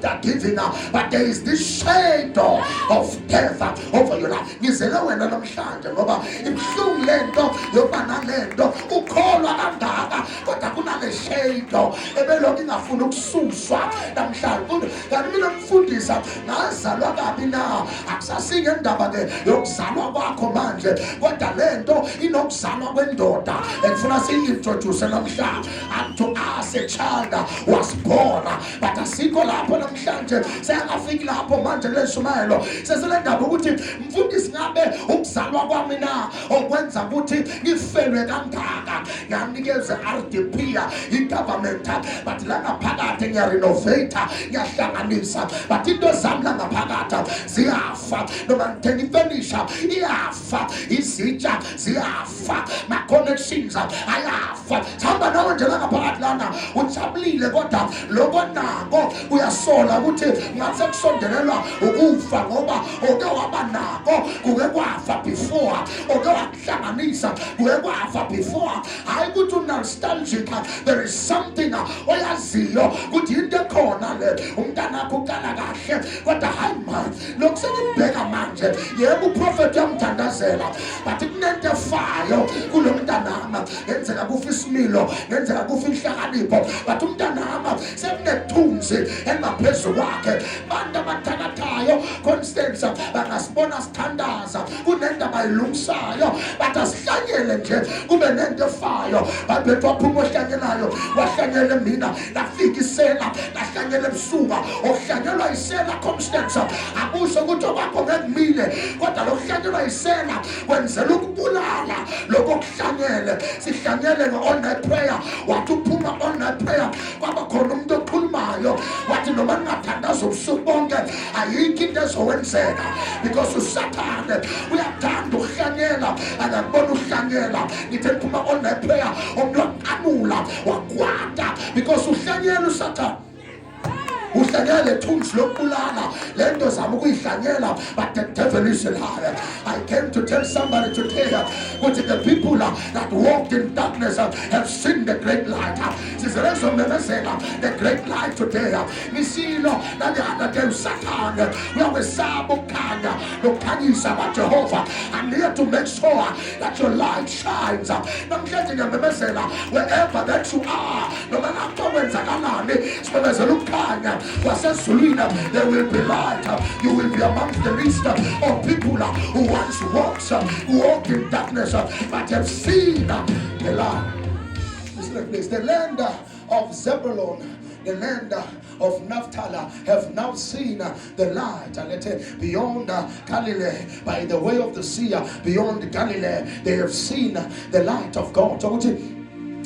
after giving, but there is this shadow of death over your life. Ngizele wena namhlanje ngoba ibhlungu lento yoba nalento ukholwa kangaka kodwa kunale shadow ebelokhu ingafuni ukususwa namhlanje. Kanti mina mfundisa ngazalwa kabi na akusasinge indaba ke yokuzalwa kwakho manje kodwa lento inokuzalwa kwendoda ekufuna siyi-introduce namhlanje. And to us a child was born, but asikho lapho namhlanje sengafiki lapho manje leshumayelo sesile ndaba ukuthi mfundisi ngabe ukuzalwa kwami na okwenza ukuthi ngifelwe kangaka ngiyanikeza RDP i-government but la ngaphakathi ngiyarenovate ngiyahlanganisa but into zami la ngaphakathi ziyafa noma ngithenga ifurniture iyafa izitsha ziyafa ma-connections ayafa sihamba nawe nje la ngaphakathi lana ujabulile kodwa lokho nako uyasola ukuthi ngathi sekusondelelwa ukufa ngoba oke waba nako kuke kwafa before oke wakuhlanganisa kuke kwafa before hayi ukuthi unostalgic there is something oyaziyo ukuthi into ekhona le umntanakho uqala kahle kodwa hayi man lokhu senibheka manje yebo uprofeti uyamthandazela but kunento efayo kulo mntanama ngenzeka kufa isimilo ngenzeka kufa inhlakanipho but umntanama sekunethunzi engaphezulu kwakhe bantu abathakathayo Constance bangasibona sithandaza kunento abayilungisayo but asihlanyele nje kube nento efayo babethu waphuma ohlanyelayo wahlanyela mina lafika isela lahlanyela ebusuka okuhlanyelwa isela Constance akusho ukuthi okwakho ngekumile kodwa lokuhlanyelwa isela kwenzela ukubulala lokho okuhlanyele sihlanyele nge-online prayer wathi uphuma online prayer kwaba khona umuntu okhulumayo wathi noma ningathandaza ubusuku bonke ayikho into ezowenzeka because usathane uyathanda ukuhlanyela angakubona uhlanyela ngithe niphuma online prayer umuntu waqamula wakwata because uhlanyela usathane uhlanyela ethunzi lokubulala lento zama ukuyihlanyela but the devil is a liar. I came to tell somebody today that the people that walked in darkness have seen the great light. The great light today. We see that the other day Satan we have a sabukanya lokanyisa ba Jehovah. I'm here to make sure that your light shines. Wherever that you are, no matter when Zakalani, there will be light. You will be amongst the least of people who once walked in darkness but have seen the light. Listen, please. The land of Zebulun, the land of Naphtali have now seen the light. And beyond Galilee, by the way of the sea, beyond Galilee, they have seen the light of God. So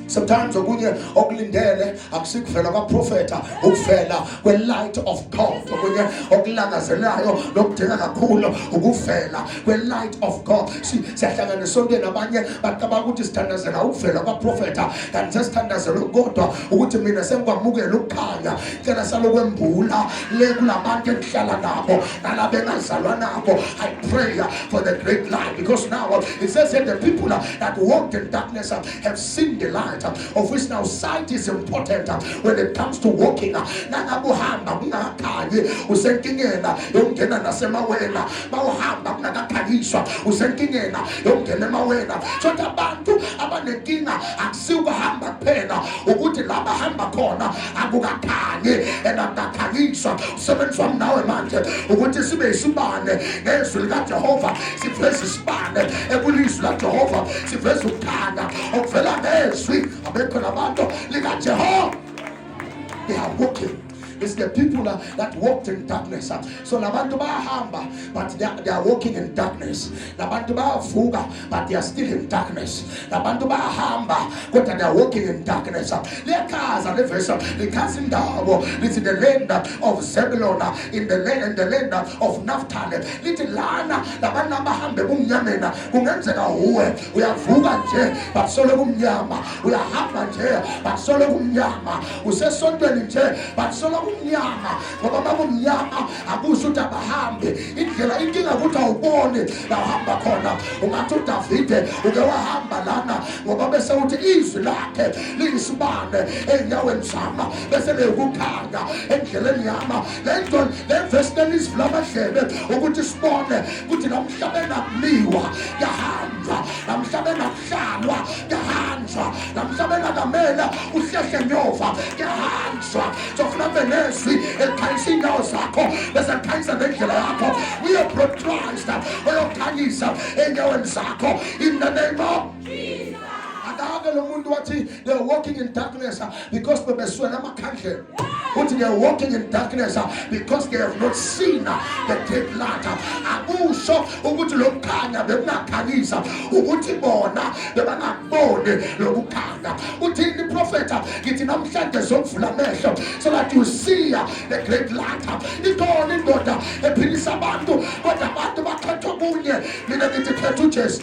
sometimes okunye okulindele akusikufela kwaprofeta ukufela kwelight of God. Okunye okulangazelayo lokudinga kakhulu ukufela kwelight of God. Siyahlangana sonke nabanye baqaba ukuthi sithandazela ukufela kwaprofeta kanti sesithandazela kodwa ukuthi mina sengikwamukela ukukhanya ngicela salokwembula le kulabantu engihlala nabo nalabo engazalwa nabo. I pray for the great light because now it says that the people that walked in darkness have seen the light. Of which now sight is important when it comes to walking. Nangabuhamba kungakanyi usenkingena yongena nasemawena bawuhamba kungakhanyiswa usenkingena yongena emawena. So abantu abanenkinga akusiukuhamba kuphela ukuthi la bahamba khona akukakhanyi enakakhanyiswa. Umsebenzi wami nawe manje ukuthi sibe isibane ngezwi likaJehova, siveze isibane ebulizwi laJehova, siveze ukukhanya okuvela ngezwi abekho labantu likaJehova. They are walking. It's the people that walked in darkness. So labantu bayahamba but they are walking in darkness. Labantu bayavuka but they are still in darkness. Labantu bayahamba but they are walking in darkness. Lekaza levesa lekaza indawo lithi the land of Zebulun in the land of Naphtali. Lithi lana labantu abahambe kumnyamena kungenzeka uwe uyavuka nje but solo kumnyama, uyahamba nje but solo kumnyama, usesontweni nje but solo kumnyama, ngoba makumnyama akusho ukuthi abahambi indlela. Inkinga ukuthi awuboni la uhamba khona. Ungathi uDavide uke wahamba lana ngoba bese uthi izwi lakhe liyisibane enyaweni zami, bese lekukhanya endleleni yami. Lento le verse lelizwi lamadlebe ukuthi sibone ukuthi namhlabeni akuliwa yahanjwa, namhlabeni akuhlalwa yahanjwa, namhlabeni akamela uhlehle nyova yahanjwa. Sofuna benezwi elikhanyisa inyawo zakho, bese likhanyisa nendlela yakho. Uyobroadcast, uyokhanyisa enyaweni zakho in the name of Jesus. They are walking in darkness because they are walking in darkness because they have not seen the great light. Akusho ukuthi lokukhanya bekunakhanyisa ukuthi bona bebangaboni lokukhanya. Uthini prophet? Ngithi namhlanje zokuvula amehlo so that you see the great light. Ikhona indoda ephilisa abantu kodwa abantu bakhetha okunye. Mina ngithi khetha uJesu.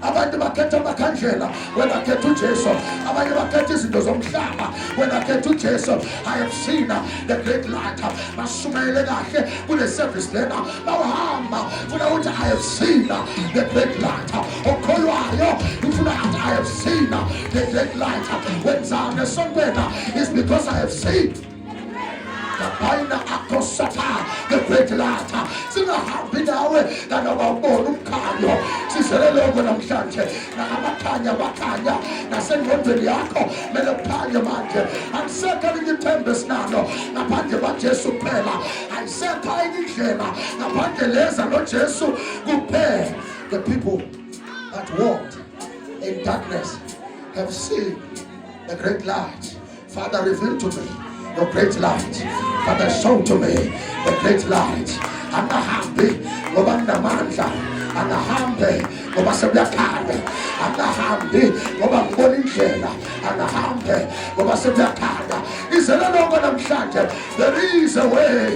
Abantu bakhetha amakhandlela wena khetha uJesu. Abanye bakhetha izinto zomhlaba wena khetha uJesu. I have seen the great light. Bashumayele kahle kule service lena bawuhamba funa ukuthi I have seen the great light. Okholwayo ufuna ukuthi I have seen the great light. Wenzani esontweni is because I have seen Kapaina akosata the great light. Singahambi nawe kanawabona umkhanyo. Siselele lokho namhlanje namakhanya bakhanya nasengqondweni yakho mele ukhanye manje. Akusekho elinye ithemba esinalo ngaphandle kwaJesu kuphela. Ayisekho enye indlela ngaphandle leza noJesu kuphela. The people that walked in darkness have seen the great light. Father, reveal to me the great light. Father, show to me the great light. Angahambi ngoba nginamandla, angahambi ngoba sebuyakhanya, angahambi ngoba ngibona indlela, angahambi ngoba sebuyakhanya. Izele lonke namhlanje there is a way,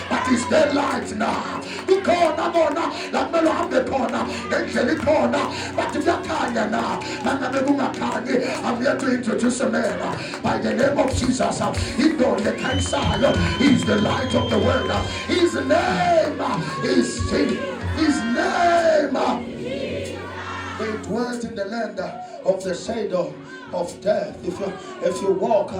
but is there light now? Kukhona bona la kumele uhambe khona ngendlela ikhona, but kuyakhanya na. Mangabe kungakhanyi, I'm here to introduce a man by the name of Jesus. Indole Kaisayo is the light of the world. His name is Jesus. His name. They dwelt in the land of the shadow of death. If you walk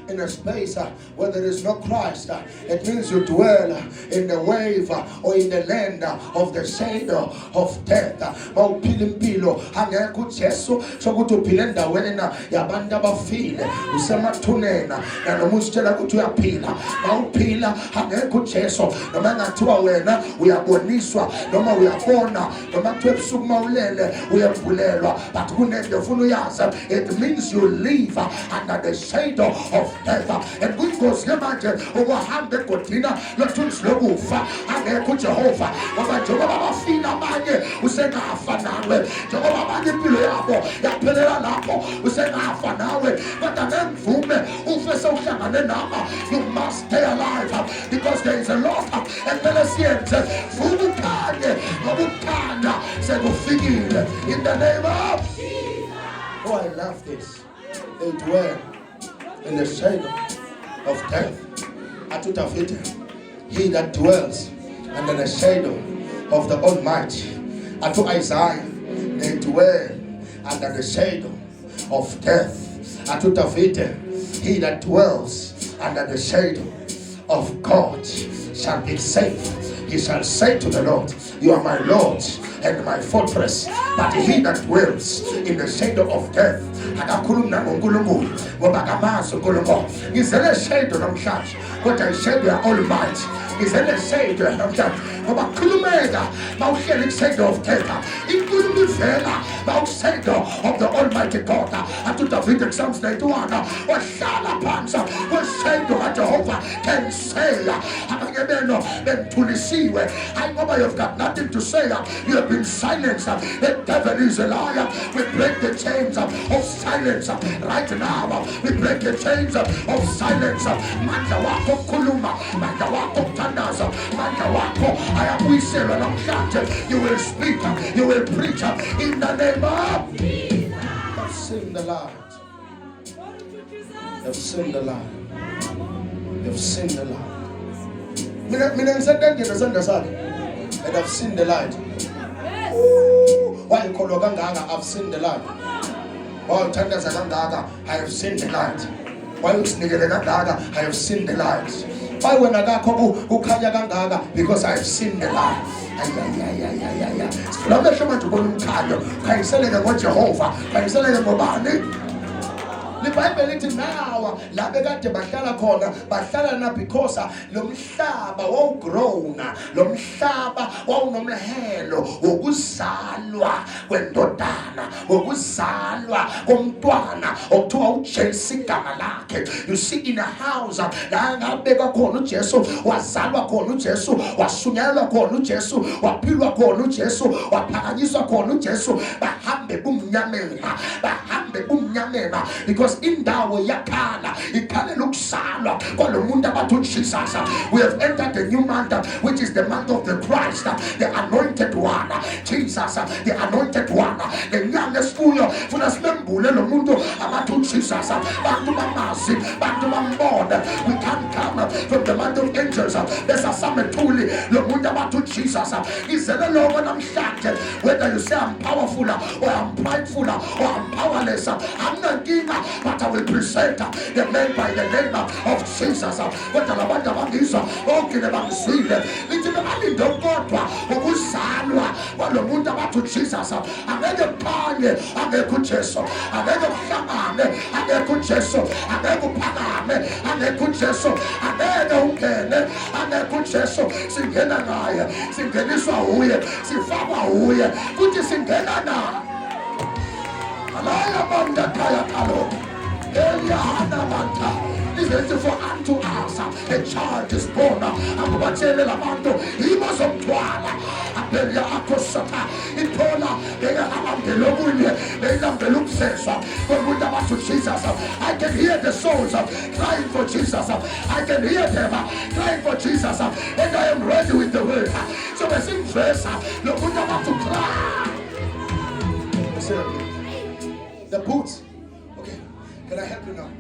in a space where there is no Christ, it means you dwell in the wave or in the land of the shadow of death. Mawuphila impilo angekho uJesu sokuthi uphile endaweni yabantu abafile usemathunena noma usitshela ukuthi uyaphila. Mawuphila angekho uJesu noma ngathiwa wena uyaboniswa noma uyabona noma kuthiwa ebusuku mawulele uyavulelwa, but kunento ufuna uyazi, it means you live under the shadow of death. And we go manje ukuhamba egodina lothunzi lokufa angekho uJehova ngoba njengoba abafina abanye usengafa nawe, njengoba abanye impilo yabo yaphelela lapho usengafa nawe, kodwa ngemvume ufe sewuhlangane nama. You must stay alive because there is a lot empele siyenze vuka ukhanye ngoba ukukhanya sekufikile in the name of Jesus. Oh, I love this. They dwell in the shadow of death. Atu David, he that dwells under the shadow of the Almighty. Atu Isaiah, they dwell under the shadow of death. Atu David, he that dwells under the shadow of God shall be safe. He shall say to the Lord, you are my Lord and my fortress. But he that dwells in the shadow of death, akakhuluma ngoNkulunkulu ngoba akamazi uNkulunkulu. Ngizele shadow namhlanje kodwa ishadow ya-Almighty. Ngizele shadow namhlanje ngoba khulumeka mawuhleli ku-shadow of death. Inkulumo ivela mawuku-shadow of the Almighty God. Athi uDavid in Psalms 91 wahlala phansi we-shadow kaJehova can say abanye beno benithulisiwe. Hayi ngoba you've got nothing to say, you have been silenced. The devil is a liar. We break the chains of silence right now. We break the chains of silence. Manda wako kuluma, manda wako tandaza, manda wako ayakwisela namhlanje. You will speak, you will preach in the name of Jesus. Have seen the light. Have seen the light. You've seen the light. Mina ngisentendeni esandla sakhe. And I've seen the light. Why you call kangaka? I've seen the light. Why you thandaza kangaka? I have seen the light. Why you snikele kangaka? I have seen the light. Why wena kakho ukhanya kangaka? Because I have seen the light. Sikhuluma manje ubona umkhanyo. Khayiseleke ngoJehova. Khayiseleke ngobani? LiBhayibheli lithi nawa la bekade bahlala khona bahlala na because lo mhlaba wawugrowna, lo mhlaba wawunomhelo wokuzalwa kwendodana, wokuzalwa komntwana okuthiwa uJesu igama lakhe. You see, in a house la ngabeka khona uJesu, wazalwa khona uJesu, wasunyalwa khona uJesu, waphilwa khona uJesu, waphakanyiswa khona uJesu, bahambe bumnyamena, bahambe bumnyamena, because indawo yakhala ikhalela ukuzalwa kwalomuntu abathi uJesus. We have entered a new month, which is the month of the Christ, the anointed one, Jesus, the anointed one. Lenyanga esikuyo funa simembule lo muntu abathi uJesus, bantu bamazi, bantu bambona. We can't come from the month of angels. Besa samethuli lo muntu abathi uJesus. Izele lo namhlanje, whether you say I'm powerful or I'm prideful or I'm powerless, I'm not king, but I will present the man by the name of Jesus. What the Labanda Bagisa, okay, the Bangsile, literally don't go to Salwa, while the Munda to Jesus. I made a panye, I made good Jesso, I made a Shamane, I made good Jesso, I made a Paname, I made good Jesso, I made a Ukene, I made good Jesso, Singenanaya, Singeniswa Uye, Sifama Uye, good is Singenana. Alaya Manda Kaya Kalo. Listen, for unto us a child is born. Akubatele lamando, he was on Tuala. Apelia Akosata, Itola, they are the Lobuye, they are the Luxesa. To Jesus, I can hear the souls crying for Jesus. I can hear them crying for Jesus, and I am ready with the word. So I sing verse, look what I'm about to cry. The boots. Can I help you now?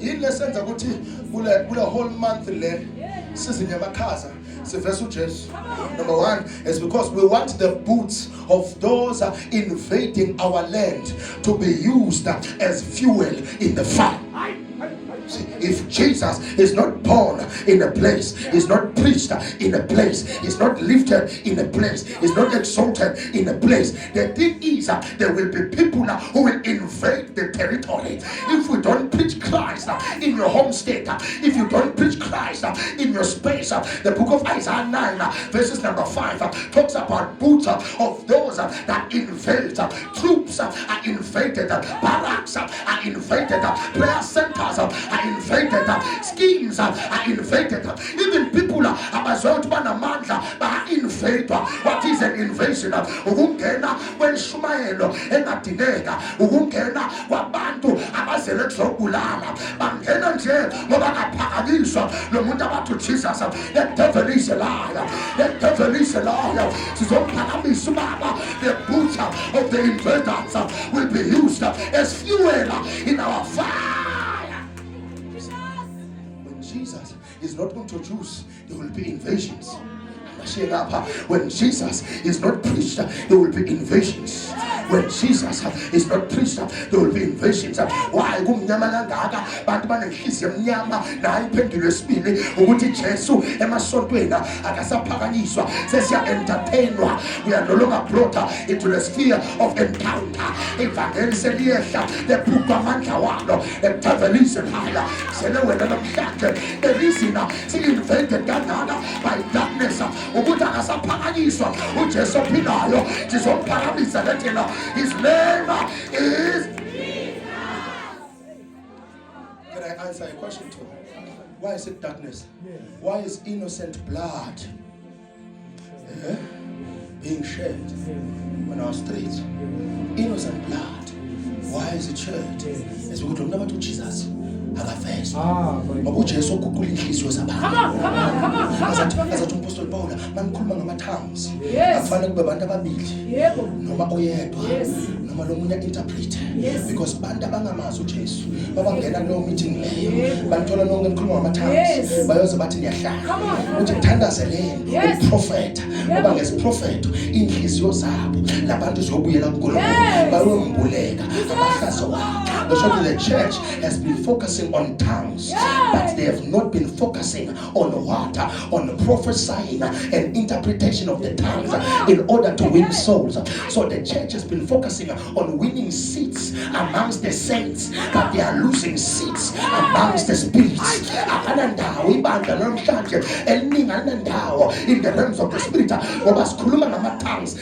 In lessons ukuthi kule whole month le sizinyamakaza sivesa uJesu. Number one is because we want the boots of those invading our land to be used as fuel in the fire. See, if Jesus is not born in a place, is not preached in a place, is not lifted in a place, is not exalted in a place, the thing is there will be people who will invade the territory. If we don't preach Christ in your home state, if you don't preach Christ in your space, the book of Isaiah 9 verses number 5 talks about boots of those that invade. Troops are invaded, barracks are invaded, prayer centers are invaded, schemes are invaded, even people are invaded. What is an invasion? Ukungena kwenshumayelo engadingeka, ukungena kwabantu abazele ukuzobulala, bangena nje ngoba kaphakanyiswa lo muntu abathi uJesus. The devil is a liar, the devil is a liar. Sizophakamisa ubaba. The boots of the invaders will be used as fuel in our fire. When Jesus is not introduced, there will be invasions. When Jesus is not preached, there will be invasions. When Jesus is not preached, there will be invasions. Why? Bantu banenhliziyo emnyama nayo iphendule esibili ukuthi Jesu emasontweni akasaphakanyiswa, sesiya entertainwa. We are no longer brought into the sphere of encounter. Ivangeli seliyehla lephupha amandla walo, ekuthevelise phaya sele wena namhlanje the reason si-invaded kangaka by darkness ukuthi akasaphakanyiswa uJesu ophilayo sizophakamisa lethina. His name is Jesus. Can I answer a question too? Why is it darkness? Why is innocent blood being shed on our streets? Innocent blood. Why is it shed? It's because we never to Jesus. UJesu uguqula inhliziyo zabantu. Azathi umpostoli Paul mangikhuluma ngama tongues akufanele kube abantu ababili noma oyedwa uzama lo munye interpret because bantu abangamazi uJesu babangena kulo meeting leyo banthola nonke emkhuluma ngamathanga bayoze bathi niyahlala uthi thandazeleni uprofeta ngoba ngesiprofeto inhliziyo zabo labantu ziyobuyela kuNkulunkulu bayombuleka abahlazo wabo. The church has been focusing on tongues, but they have not been focusing on what? On prophesying and interpretation of the tongues in order to win souls. So the church has been focusing on winning seats amongst the saints, but they are losing seats amongst the spirits. In the realms of the spirit, tongues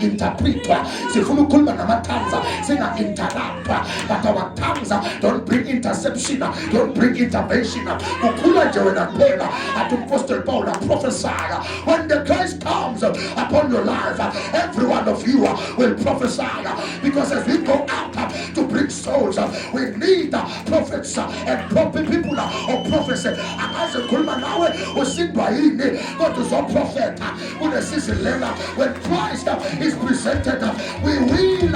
interpretwa sifuna ukukhuluma ngamatongues singa-interruptwa, but our tongues don't bring interception, don't bring intervention. Ukhula nje wena kuphela. At Apostle Paul prophesy, when the Christ comes upon your life, every one of you will prophesy, because as we go out to bring souls, we need prophets and prophet people of prophecy. Akaze khuluma nawe usindwa yini kodwa uzoprofeta kunesizwe lela. When Christ is presented, we will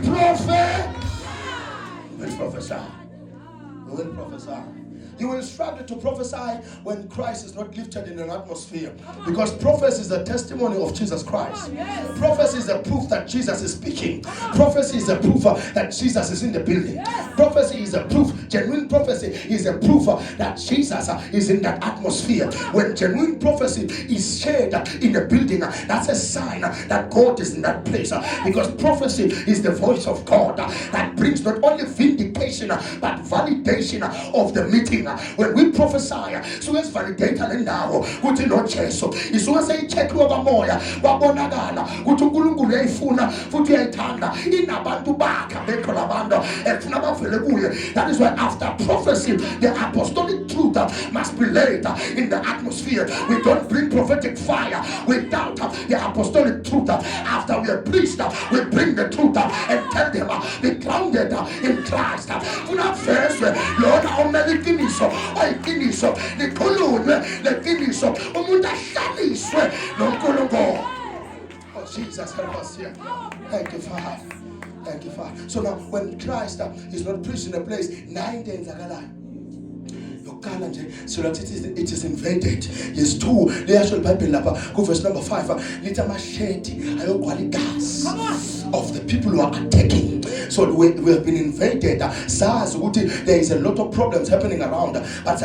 prophet. We will prophesy. We will prophesy. You will struggle to prophesy when Christ is not lifted in an atmosphere, because prophecy is a testimony of Jesus Christ. Prophecy is a proof that Jesus is speaking. Prophecy is a proof that Jesus is in the building. Prophecy is a proof, genuine prophecy is a proof that Jesus is in that atmosphere. When genuine prophecy is shared in the building, that's a sign that God is in that place, because prophecy is the voice of God that brings not only vindication but validation of the meeting. When we prophesy, so as validator lendawo kuthi no Jesu isuke seyicheckwe kwamoya kwabonakala kuthi uNkulunkulu uyayifuna futhi uyayithanda inabantu bakhe bekho labantu efuna bavele kuye. That is why after prophecy the apostolic truth must be laid in the atmosphere. We don't bring prophetic fire without the apostolic truth. After we are preached, we bring the truth and tell them be grounded in Christ. Unafezwe Lord awumelekini ayikiniso likhulunywe leqiniso umuntu ahlaliswe noNkulunkulu. Oh Jesus, help us here. Thank you, Father. Thank you, Father. So now when Christ is not preached in a place, 9 days ago, so that it is invaded. Yes, 2 the actual Bible verse number 5 of the people who are attacking. So we have been invaded. There is a lot of problems happening around, but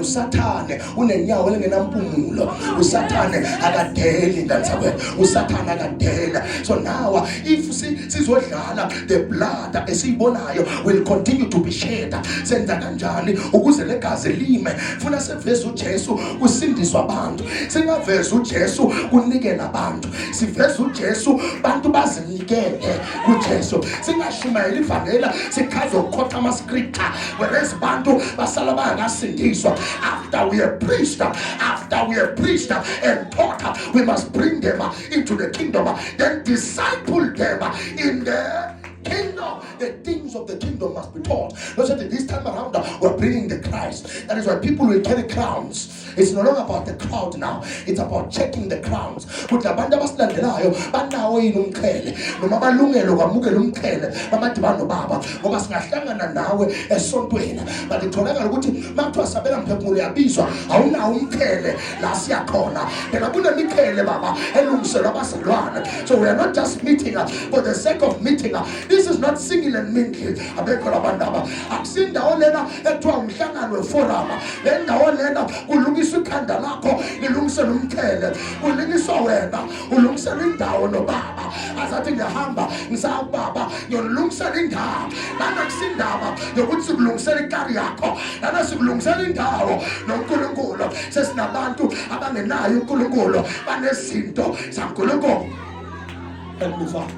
Sathane unenyawo elingenampumulo, uSathane akadeli ndantsabwe, uSathane akadela. So now if sizodlala, the blood esibonayo will continue to be shed. Senza kanjani ukuze legazi lime? Funa seveze uJesu kusindiswa abantu, singaveze uJesu kunikela abantu, siveze uJesu bantu bazinikele kuJesu, singashumayela ivangela sikhazo khotha ama scripture, whereas bantu basala bangasindiswa. After we are preached and taught, we must bring them into the kingdom, then disciple them in the kingdom. The things of the kingdom must be taught. Not that this time around we're bringing the Christ. That is why people will carry crowns. It's no longer about the crowd now. It's about checking the crowns. But abantu abasilandelayo banawo yini umqhele noma balungelo kwamukela umqhele bamadibano baba ngoba singahlangana nawe esontweni, but itholakala ukuthi makuthiwa sabela mphefumulo yabizwa awunawo umqhele la siyakhona. Phela kunemiqhele baba elungiselwa abazalwane. So we are not just meeting for the sake of meeting. This is not singing and mingling. Abekho labantu aba akusindawo lena ethiwa umhlangano weforum. Le ndawo lena kulungiswa ikhanda lakho lilungisela umqhele, kulungiswa wena ulungisela indawo nobaba azathi ngihamba ngisababa ngiyolungisela indawo. Lana kusindaba yokuthi sikulungisela ikari yakho, lana sikulungisela indawo noNkulunkulu. Sesinabantu abangenayo uNkulunkulu banezinto zaNkulunkulu. Help me, Father.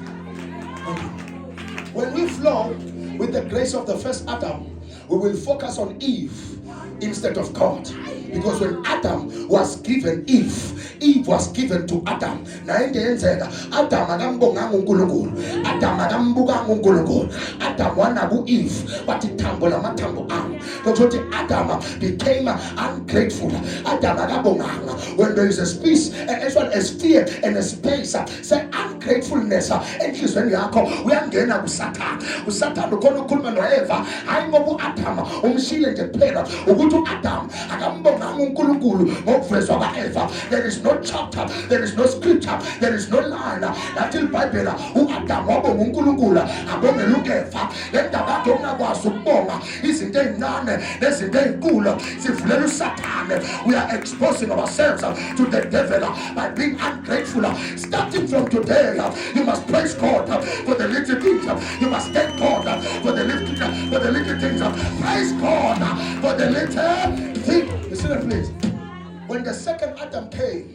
When we flow with the grace of the first Adam, we will focus on Eve instead of God. Because when Adam was given Eve was given to Adam. Na into yenzeka Adam akambonganga uNkulunkulu. Adam akambukanga uNkulunkulu. Adam wanaku Eve wathi thambo lamathambo ami. Ukuthi Adam became ungrateful. Adam akabonganga. When there is a space as well as fear and a space say ungratefulness enhlizweni yakho uyangena kuSathane. USathane ukhona ukukhuluma noEva hayi ngoba uAdam umshile nje kuphela ukuthi uAdam akambonganga uNkulunkulu ngokuvezwa kwaEva. There is no chapter, there is no scripture, there is no line that il Bible uAdam wabonga uNkulunkulu abongela uEva. Lendaba yakhe ungakwazi ukubonga izinto ezincane nezinto ezinkulu sivulela uSathane. We are exposing ourselves to the devil by being ungrateful. Starting from today, you must praise God for the little things. You must thank God for the little things. Praise God for the little things. Listen to please. When the second Adam came,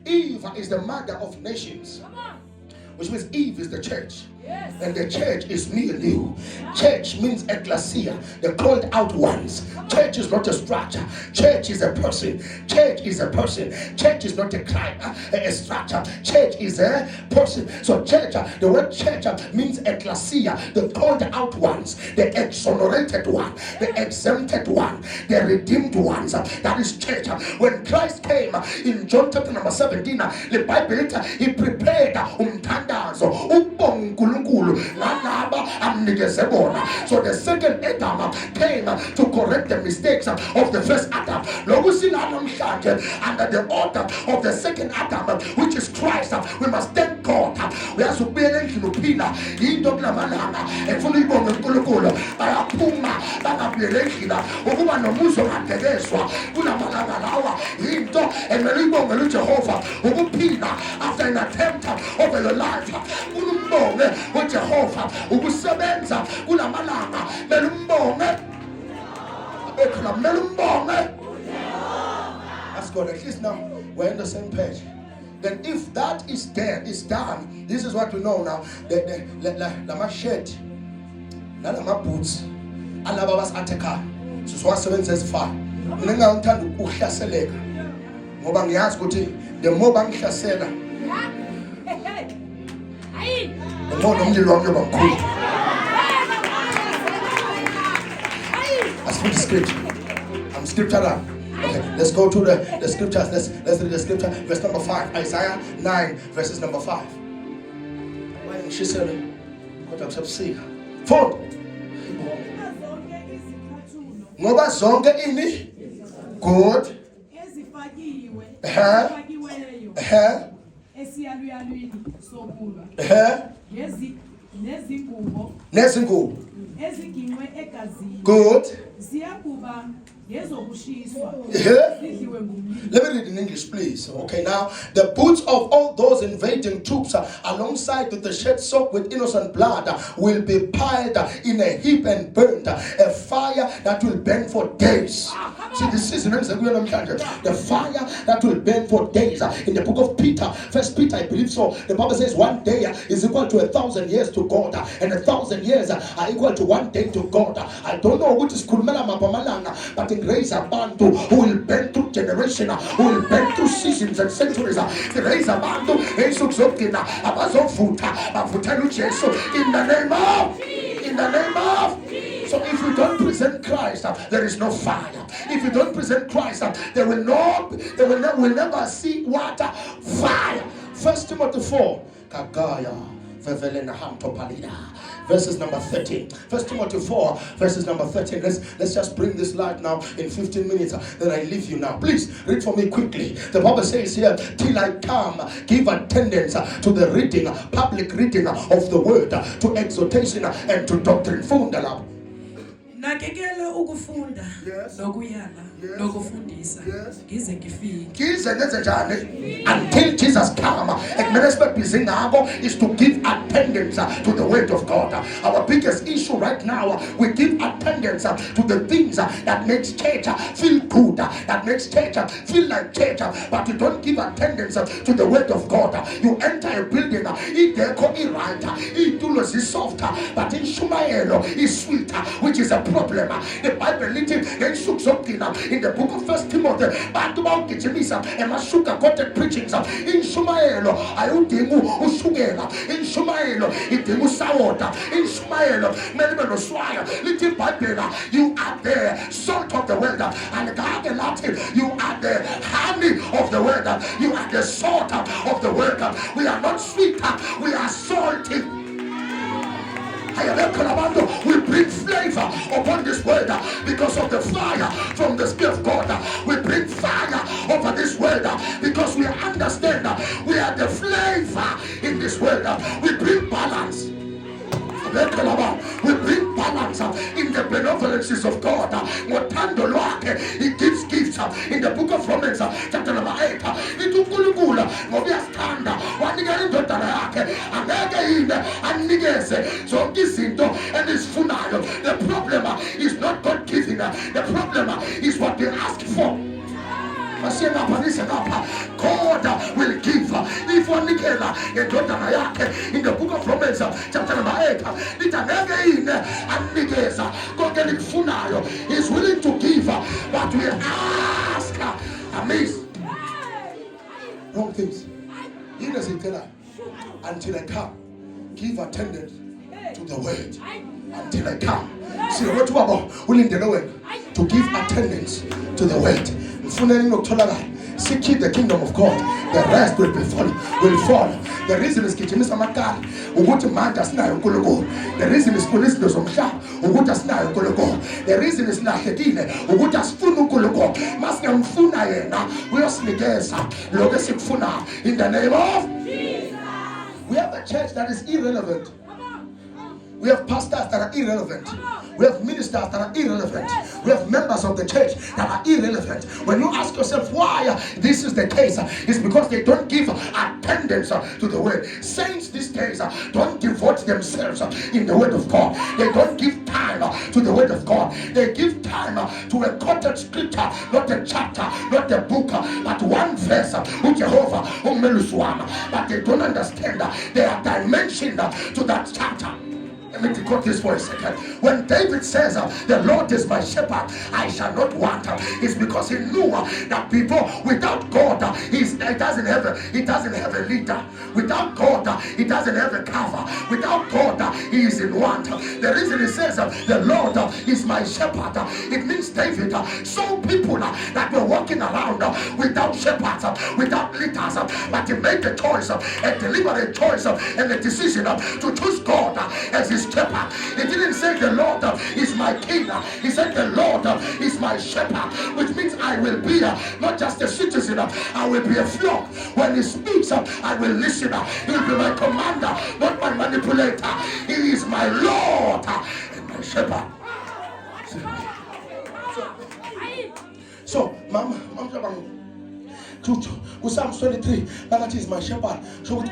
Eve is the mother of nations, which means Eve is the church. Yes. And the church is me and you. Church means ecclesia, the called out ones. Church is not a structure. Church is a person. Church is a person. Church is not a structure. Church is a person. So church, the word church means ecclesia, the called out ones, the exonerated one, the exempted one, the redeemed ones. That is church. When Christ came in John chapter number 17, the Bible he prepared so the second Adam came to correct the mistakes of the first Adam. Under the order of the second Adam, which is Christ, we must thank God. We have to be able to be after an attempt over your life. Jehovah, ukusebenza kulamalanga melumbonge abekho melumbonge. That's good. At least now we're on the same page. Then if that is there, is done, this is what we know now. The shirt, the boots, alaba basatheka sisiwasebenza ezifana. Mina ngithanda ukuhlaseleka ngoba ngiyazi ukuthi the more bangihlasela Let's put the scripture. I'm scripture now. Okay, let's go to the scriptures. Let's read the scripture. Verse number 5. Isaiah 9, verses number 5. When she said, what I'm saying. 4. Ngoba zonke ini good. Nezingubo good. Let me read in English, please. Okay, now the boots of all those invading troops alongside with the shed soaked with innocent blood will be piled in a heap and burned, a fire that will burn for days. See, this is the fire that will burn for days. In the book of Peter, First Peter, I believe so, the Bible says 1 day is equal to 1,000 years to God, and 1,000 years are equal to 1 day to God. I don't know which is Kulmela Mapamalanga, but in raise a bantu who will bend through generation, who will bend through seasons and centuries. Raise a bantu, in the name of. So if you don't present Christ, there is no fire. If you don't present Christ, they will never see water, fire. 1 Timothy 4, Kagaya, verses number 13. 1 Timothy 4, verses number 13. Let's just bring this light now in 15 minutes. Then I leave you now. Please read for me quickly. The Bible says here, till I come, give attendance to the reading, public reading of the word, to exhortation and to doctrine. Fundala. Nakekela ukufunda nokuyala nokufundisa ngize ngifike until Jesus come. Is to give attendance to the word of God. Our biggest issue right now, we give attendance to the things that makes church feel good, that makes church feel like church, but you don't give attendance to the word of God. You enter a building, it right, it is soft, but in Shumaelo is sweet, which is a problem. The Bible little in the book of 1 Timothy, bantu bawugijimisa sugar-coated preachings. Inshumayelo ayudinga ushukela, inshumayelo idinga usawota, inshumayelo kumele noswaya. Lithi iBhayibheli, you are the salt of the world, and God Latin, you are the honey of the world, you are the salt of the world. We are not sweet, we are salty. We bring flavor upon this word because of the fire from the Spirit of God. We bring fire over this word because we understand we are the flavor in this word. We bring balance. We bring balance in the benevolences of God. He gives gifts in the book of Romans, chapter number 8. The problem is not God giving, the problem is what they ask for. God will give. If one in the book of Romans, chapter number 8, He is willing to give, but we ask amiss. Wrong things. He doesn't tell her, until I come, give attendance to the word. Until I come. See, what about willing the Lord to give attendance to the word. Seek ye the kingdom of God, the rest will fall. The reason is the reason is the reason is in the name of Jesus. We have a church that is irrelevant. We have pastors that are irrelevant. We have ministers that are irrelevant. We have members of the church that are irrelevant. When you ask yourself why this is the case, it's because they don't give attendance to the word. Saints these days don't devote themselves in the word of God. They don't give time to the word of God. They give time to a quoted scripture, not a chapter, not a book, but one verse. But they don't understand there are dimensions to that chapter. Let me decode this for a second. When David says, the Lord is my shepherd, I shall not want, it's because he knew that people without God, he doesn't have a leader. Without God, he doesn't have a cover. Without God, he is in want. The reason he says, the Lord is my shepherd, it means David saw people that were walking around without shepherds, without leaders, but he made the choice, a deliberate choice, and a decision to choose God as his shepherd. He didn't say the Lord is my king. He said the Lord is my shepherd, which means I will be not just a citizen, I will be a flock. When he speaks, I will listen. He will be my commander, not my manipulator. He is my Lord and my shepherd. So, Mama, Psalm 23, that is my shepherd. So,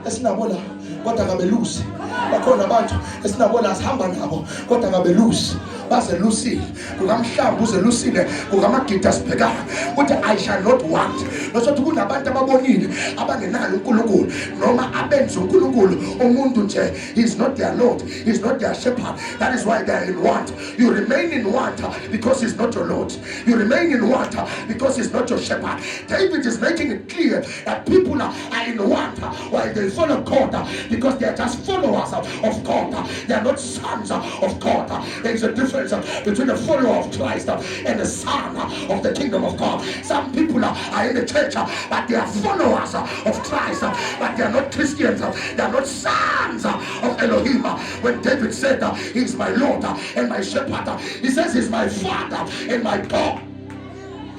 esinabona kodwa ngabelusi bakhona abantu esinabona asihamba nabo kodwa ngabelusi bazelusile kungamhlamba uzelusile kungamagida sibhekana uthi I shall not want. Losothi kunabantu ababonile abangenayo uNkulunkulu noma abenza uNkulunkulu umuntu nje. He is not their Lord, he is not their shepherd. That is why they are in want. You remain in want because he's not your Lord. You remain in want because he's not your shepherd. David is making it clear that people are in want while they follow God because they are just followers of God. They are not sons of God. There is a difference between a follower of Christ and a son of the kingdom of God. Some people are in the church but they are followers of Christ, but they are not Christians. They are not sons of Elohim. When David said he is my Lord and my shepherd, he says he's my father and my God.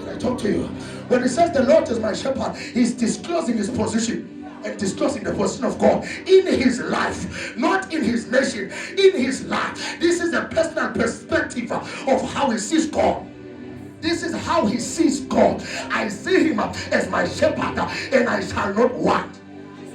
I talk to you. When he says the Lord is my shepherd, he's disclosing his position and disclosing the position of God in his life, not in his nation, in his life. This is a personal perspective of how he sees God. This is how he sees God. I see him as my shepherd and I shall not want.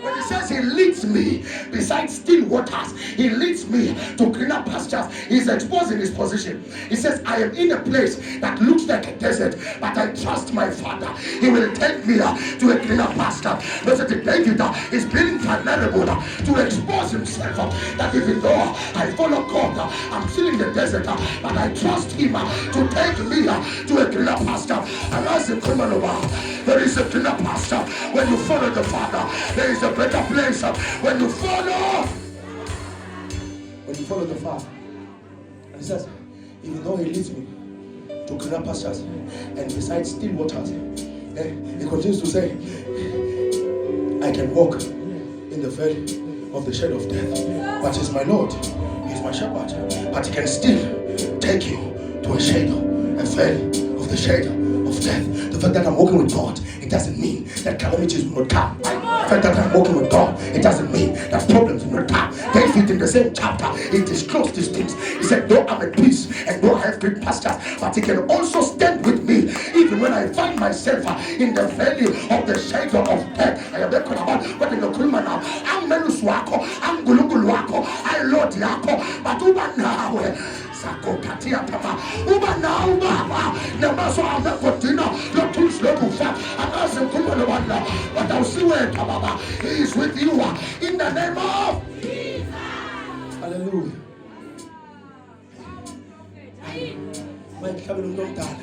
When he says he leads me beside still waters. He leads me to greener pastures. He's exposing his position. He says, I am in a place that looks like a desert, but I trust my Father. He will take me to a greener pasture. Listen, David is being vulnerable to expose himself that even though I follow God, I'm still in the desert, but I trust him to take me to a greener pasture. And as a criminal, there is a greener pasture when you follow the Father. There is a better place when you follow the Father. And he says, even though he leads me to greener pastures and beside still waters, he continues to say, I can walk in the valley of the shadow of death, but he's my Lord, he's my shepherd, but he can still take you to a valley of the shadow of death. The fact that I'm walking with God, it doesn't mean that calamities will not come. The fact that I'm walking with God, it doesn't mean that problems will not come. David in the same chapter, he disclosed these things. He said, though I'm at peace and though I have great pastures, but he can also stand with me even when I find myself in the valley of the shadow of death. I am talking about what in the criminal now. I'm Menus Wako, I'm Gulugul Wako, I Lord Yako, but Uba now. Sakokatia Papa, Uba now, Baba, Namaso Amakotina, your tools look fat, and as a criminal one now, but I'll see where Baba is with you in the name of Jesus. Hallelujah. When coming don't die.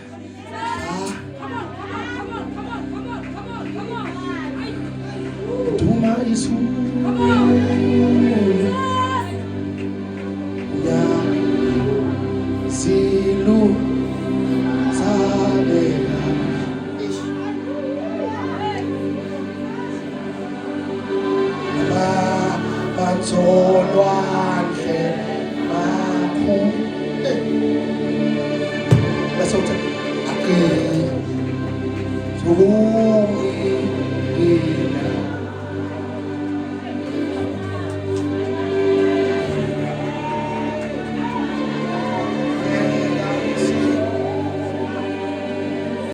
Duma is who? Silu Sabela Batsolwane Maku. That's what I